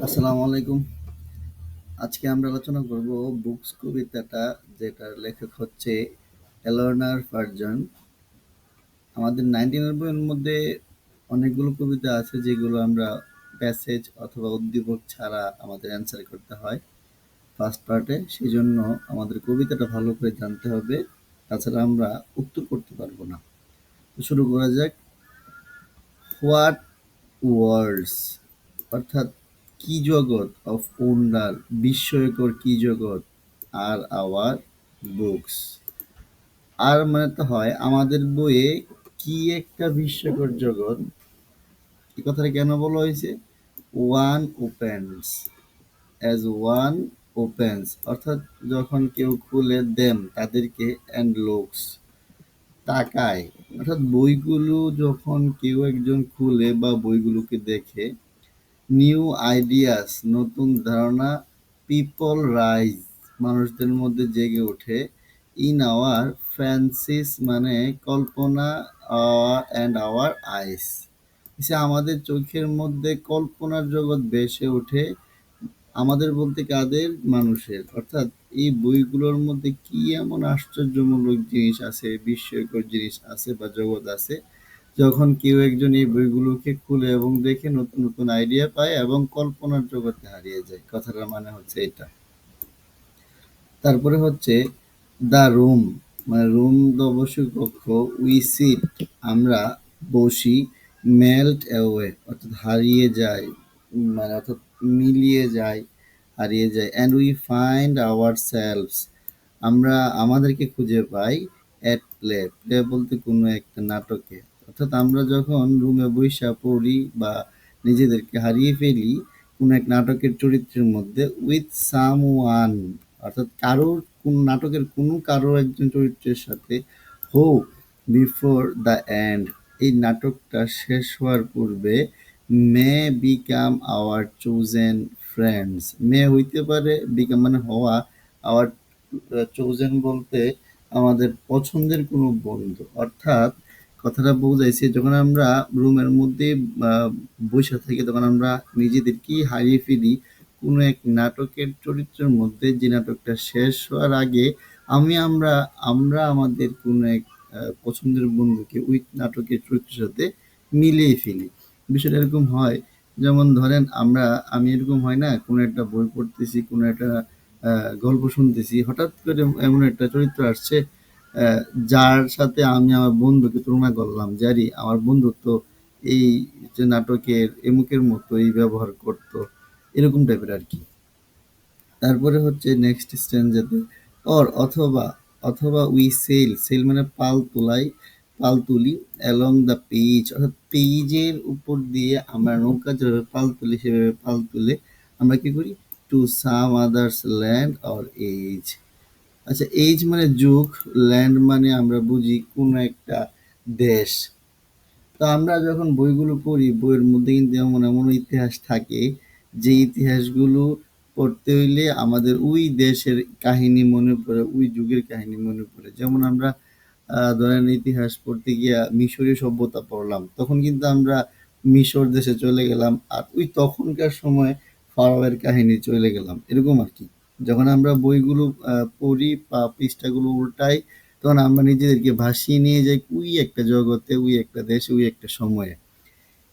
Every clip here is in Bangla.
আসসালামু আলাইকুম। আজকে আমরা আলোচনা করব বুকস কবিতাটা, যেটার লেখক হচ্ছে এলেনর ফার্জন। আমাদের 19 এর মধ্যে অনেকগুলো কবিতা আছে যেগুলো আমরা প্যাসেজ অথবা উদ্দীপক ছাড়া আমাদের অ্যান্সার করতে হয় ফার্স্ট পার্টে। সেই জন্য আমাদের কবিতাটা ভালো করে জানতে হবে, তাছাড়া আমরা উত্তর করতে পারবো না। তো শুরু করা যাক। হোয়াট ওয়ার্ল্ডস, অর্থাৎ কি জগৎ, অফ ওন্ডার বিস্ময়কর কি জগৎ, আর আওয়ার বুকস। আর মানে তো হয় আমাদের বইয়ে কি একটা বিস্ময়কর জগৎ। এই কথাটা কেন বলা হয়েছে? One opens, as one opens, অর্থাৎ যখন কেউ খুলে দেম তাদেরকে, অ্যান্ড লুকস তাকায়, অর্থাৎ বইগুলো যখন কেউ একজন খুলে বা বইগুলোকে দেখে, নিউ আইডিয়াস নতুন ধারণা, পিপল রাইজ মানুষদের মধ্যে জেগে ওঠে, ইন আওয়ার ফ্যান্সিস মানে কল্পনা, অ্যান্ড আওয়ার আইস আমাদের চোখের মধ্যে কল্পনার জগৎ ভেসে ওঠে। আমাদের বলতে কাদের? মানুষের। অর্থাৎ এই বইগুলোর মধ্যে কি এমন আশ্চর্যমূলক জিনিস আছে, বিস্ময়কর জিনিস আছে বা জগৎ আছে, যখন কেউ একজন এই বইগুলোকে খুলে এবং দেখে নতুন নতুন আইডিয়া পায় এবং কল্পনার জগতে হারিয়ে যায়। কথাটার মানে হচ্ছে এটা। তারপরে হচ্ছে দ্য রুম, মানে রুম অবশ্যই কক্ষ, উই সিট আমরা বসি, মেল্ট অ্যাওয়ে অর্থাৎ হারিয়ে যায়, মানে অর্থাৎ মিলিয়ে যায়, হারিয়ে যায়, and we find hour selves আমরা আমাদেরকে খুঁজে পাই, অ্যাট প্লে, প্লে বলতে কোনো একটা নাটকে। অর্থাৎ আমরা যখন রুমে বইসা পড়ি বা নিজেদেরকে হারিয়ে ফেলি কোনো এক নাটকের চরিত্রের মধ্যে, উইথ সাম ওয়ান অর্থাৎ কারোর, কোন নাটকের কোনো কারো একজন চরিত্রের সাথে, হো বিফোর দ্য এন্ড এই নাটকটা শেষ হওয়ার পূর্বে, may become our chosen friends, may হইতে পারে, বিকাম মানে হওয়া, আওয়ার চোজেন বলতে আমাদের পছন্দের কোনো বন্ধু। অর্থাৎ কথাটা বোঝাইছে যখন আমরা রুমের মধ্যে বসে থাকি তখন আমরা নিজেদেরকেই হারিয়ে ফেলি কোনো এক নাটকের চরিত্রের মধ্যে, যে নাটকটা শেষ হওয়ার আগে আমরা আমরা আমাদের কোনো এক পছন্দের বন্ধুকে ওই নাটকের চরিত্রের সাথে মিলিয়ে ফেলি। বিষয়টা এরকম হয়, যেমন ধরেন আমি এরকম হয় না, কোনো একটা বই পড়তেছি, কোনো একটা গল্প শুনতেছি, হঠাৎ করে এমন একটা চরিত্র আসছে আহ, যার সাথে আমি আমার বন্ধুকে তুলনা করলাম, জানি আমার বন্ধু তো এই যে নাটকের এমুকের মতো এই ব্যবহার করতো, এরকম টাইপের আর কি। তারপরে হচ্ছে নেক্সট স্ট্যান্জাতে, অথবা, অথবা উই সেল, সেল মানে পাল তোলাই, পাল তুলি, অ্যালং দ্য পেজ অর্থাৎ পেজের উপর দিয়ে আমরা নৌকা যেভাবে পাল তুলি সেভাবে পাল তুলে আমরা কি করি, to some others land or age. আচ্ছা, এজ মানে যুগ, ল্যান্ড মানে আমরা বুঝি কোন একটা দেশ। তো আমরা যখন বইগুলো পড়ি বইয়ের মধ্যে কিন্তু এমন এমন ইতিহাস থাকে যে ইতিহাসগুলো পড়তে হইলে আমাদের ওই দেশের কাহিনী মনে পড়ে, ওই যুগের কাহিনী মনে পড়ে। যেমন আমরা ধরেন ইতিহাস পড়তে গিয়া মিশরীয় সভ্যতা পড়লাম, তখন কিন্তু আমরা মিশর দেশে চলে গেলাম আর ওই তখনকার সময় ফারাওয়ের কাহিনী চলে গেলাম, এরকম আর কি। যখন আমরা বইগুলো পড়ি বা পৃষ্ঠাগুলো উল্টাই তখন আমরা নিজেদেরকে ভাসিয়ে নিয়ে যাই ওই একটা জগতে, ওই একটা দেশে, ওই একটা সময়ে।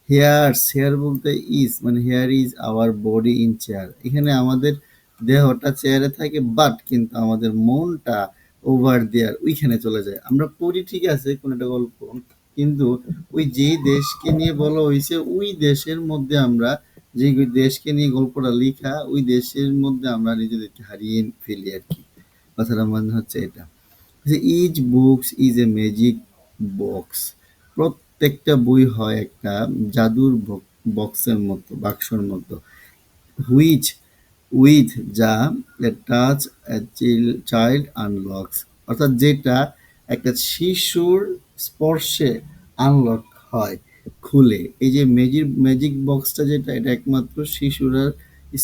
হেয়ার বলতে ইজ মানে hair is our body in chair, এখানে আমাদের দেহটা চেয়ারে থাকে বাট কিন্তু আমাদের মনটা ওভার দেয়ার ওইখানে চলে যায়। আমরা পড়ি ঠিক আছে কোন একটা গল্প, কিন্তু ওই যেই দেশকে নিয়ে বলা হয়েছে ওই দেশের মধ্যে আমরা, যে দেশকে নিয়ে গল্পটা লেখা ওই দেশের মধ্যে আমরা নিজেদেরকে হারিয়ে ফেলি আর কি। কথাটা মানে হচ্ছে এটা যে each books is a magic box, প্রত্যেকটা বই হয় একটা জাদুর বক্সের মতো, বাক্সর মতো, হুইচ উইথ যা এ টাচ এ চাইল্ড আনলক্স, অর্থাৎ যেটা একটা শিশুর স্পর্শে আনলক হয়, খুলে। এই যে ম্যাজিক ম্যাজিক বক্সটা যেটা, এটা একমাত্র শিশুরা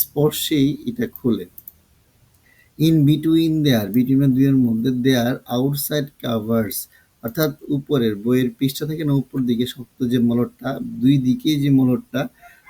স্পর্শেই এটা খুলে। ইন বিটুইন দেয়ার, বিটুইন দুইয়ের মধ্যে, দেয়ার আউটসাইড কাভার্স অর্থাৎ উপরের বইয়ের পৃষ্ঠা থেকে না উপর দিকে শক্ত যে মলটটা, দুই দিকে যে মলটটা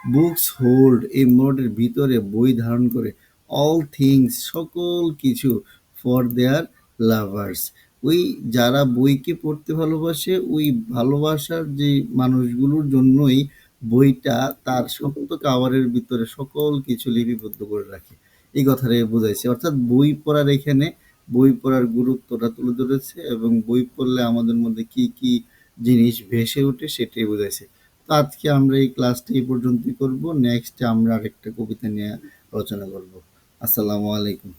বুকস হোল্ড এই মোড়ের ভিতরে বই ধারণ করে অল থিংস সকল কিছু ফর দেয়ার লাভার্স। ওই যারা বইকে পড়তে ভালোবাসে ওই ভালোবাসার যে মানুষগুলোর জন্যই বইটা তার শক্ত কাভারের ভিতরে সকল কিছু লিপিবদ্ধ করে রাখে। এই কথাটাই বোঝাইছে। অর্থাৎ বই পড়ার এখানে বই পড়ার গুরুত্বটা তুলে ধরেছে এবং বই পড়লে আমাদের মধ্যে কি কি জিনিস ভেসে ওঠে সেটাই বোঝাইছে। তো আজকে আমরা এই ক্লাসটা এই পর্যন্তই করব। নেক্সট আমরা আরেকটা কবিতা নিয়ে আলোচনা করব। আসসালামু আলাইকুম।